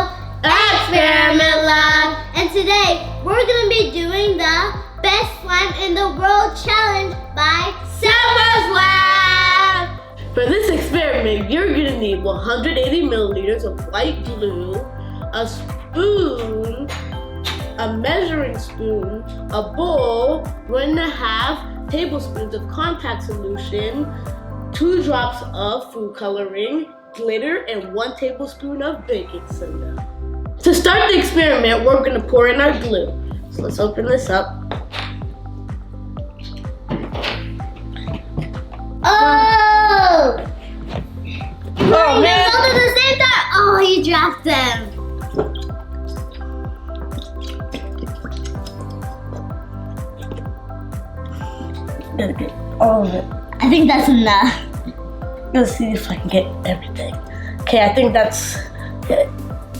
Experiment Lab, and today we're gonna be doing the Best Slime in the World Challenge by Elmers Lab. For this experiment, you're gonna need 180 milliliters of white glue, a spoon, a measuring spoon, a bowl, 1.5 tablespoons of contact solution, 2 drops of food coloring, glitter, and 1 tablespoon of baking soda. To start the experiment, we're gonna pour in our glue. So let's open this up. Oh! Oh man! Both at the same time. Oh, you dropped them. Gotta get all of it. I think that's enough. Let's see if I can get everything. Okay, I think that's it.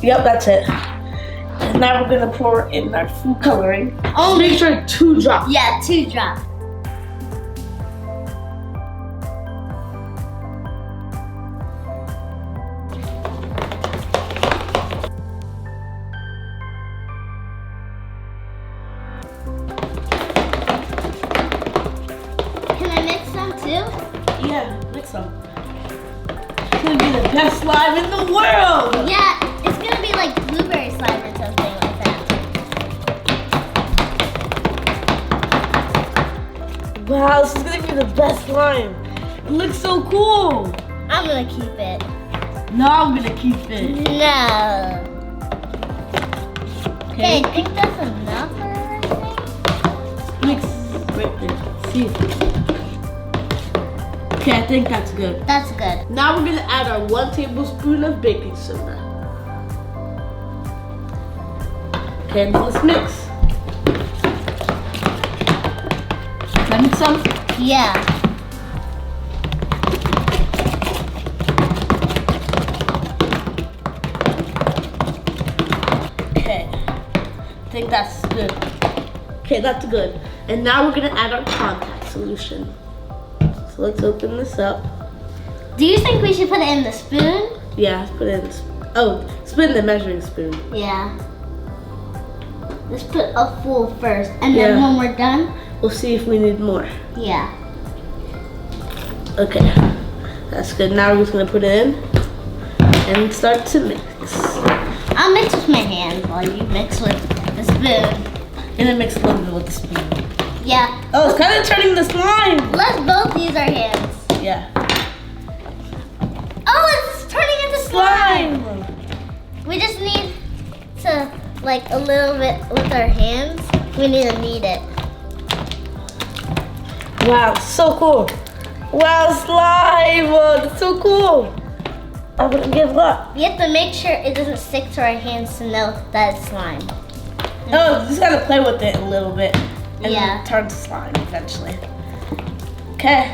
Yep, that's it. And now we're gonna pour in our food coloring. Oh, make sure 2 drops. Yeah, 2 drops. Can I mix some too? Yeah, mix them. It's gonna be the best slime in the world! Yeah, it's gonna be like blueberry slime or something like that. Wow, this is gonna be the best slime. It looks so cool. I'm gonna keep it. No, I'm gonna keep it. No. Okay, I think that's enough for everything. Mix right there. See? Okay, I think that's good. That's good. Now we're gonna add our 1 tablespoon of baking soda. Okay, now let's mix. Can I mix some? Yeah. Okay, I think that's good. Okay, that's good. And now we're gonna add our contact solution. So let's open this up. Do you think we should put it in the spoon? Yeah, let's put it in. Oh, spin the measuring spoon. Yeah. Let's put a full first, and then Yeah. when we're done, We'll see if we need more. yeah. Okay, that's good. Now we're just gonna put it in and start to mix. I'll mix with my hands while you mix with the spoon. And then mix a little bit with the spoon. Yeah. Oh, it's kind of turning the slime. Let's both use our hands. Yeah. Oh, it's turning into slime. We just need to, like, a little bit with our hands. We need to knead it. Wow, so cool. Wow, slime. Oh, that's so cool. I'm gonna give up. We have to make sure it doesn't stick to our hands to know that it's slime. Oh, just gotta play with it a little bit. And Yeah. then turn to slime eventually. Okay.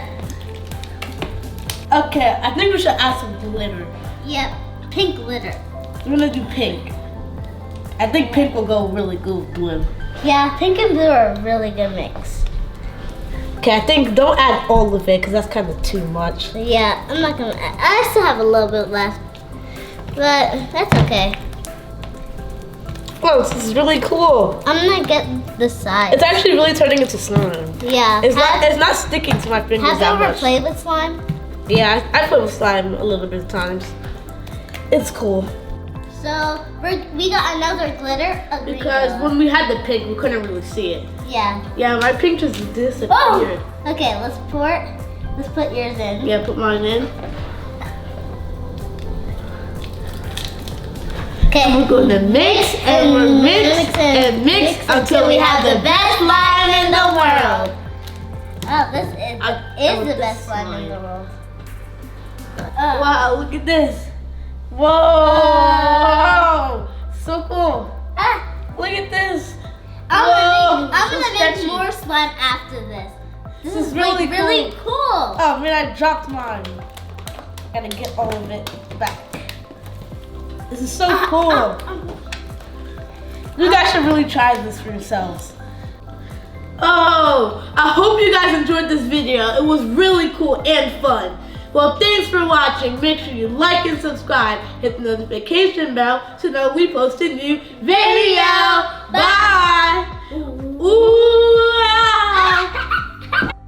Okay, I think we should add some glitter. Yep, pink glitter. We're gonna do pink. I think pink will go really good with blue. Yeah, pink and blue are a really good mix. Okay, I think don't add all of it because that's kind of too much. Yeah, I'm not gonna, I still have a little bit left, but that's okay. Oh, this is really cool. I'm gonna get the side. It's actually really turning into slime. Yeah. It's not sticking to my fingers Have you that ever much. played with slime? Yeah, I play with slime a little bit of times. It's cool. So we got another glitter. A green Because one. when we had the pink, we couldn't really see it. Yeah. Yeah, my pink just disappeared. Oh. Okay, let's pour it. Let's put yours in. Yeah, put mine in. Okay. We're gonna mix and we're mix and mix until we have the best slime in the world. Oh, this is I the want best this slime in slime. the world. Wow, look at this. Whoa! So cool. Ah, Look at this. I'm Whoa, gonna so make sketchy. more slime after this. This This is is really like really cool. Oh man, I dropped mine. Gotta get all of it back. This is so cool. You guys should really try this for yourselves. Oh, I hope you guys enjoyed this video. It was really cool and fun. Well, thanks for watching. Make sure you like and subscribe. Hit the notification bell to know we post a new video. Bye! Ooh.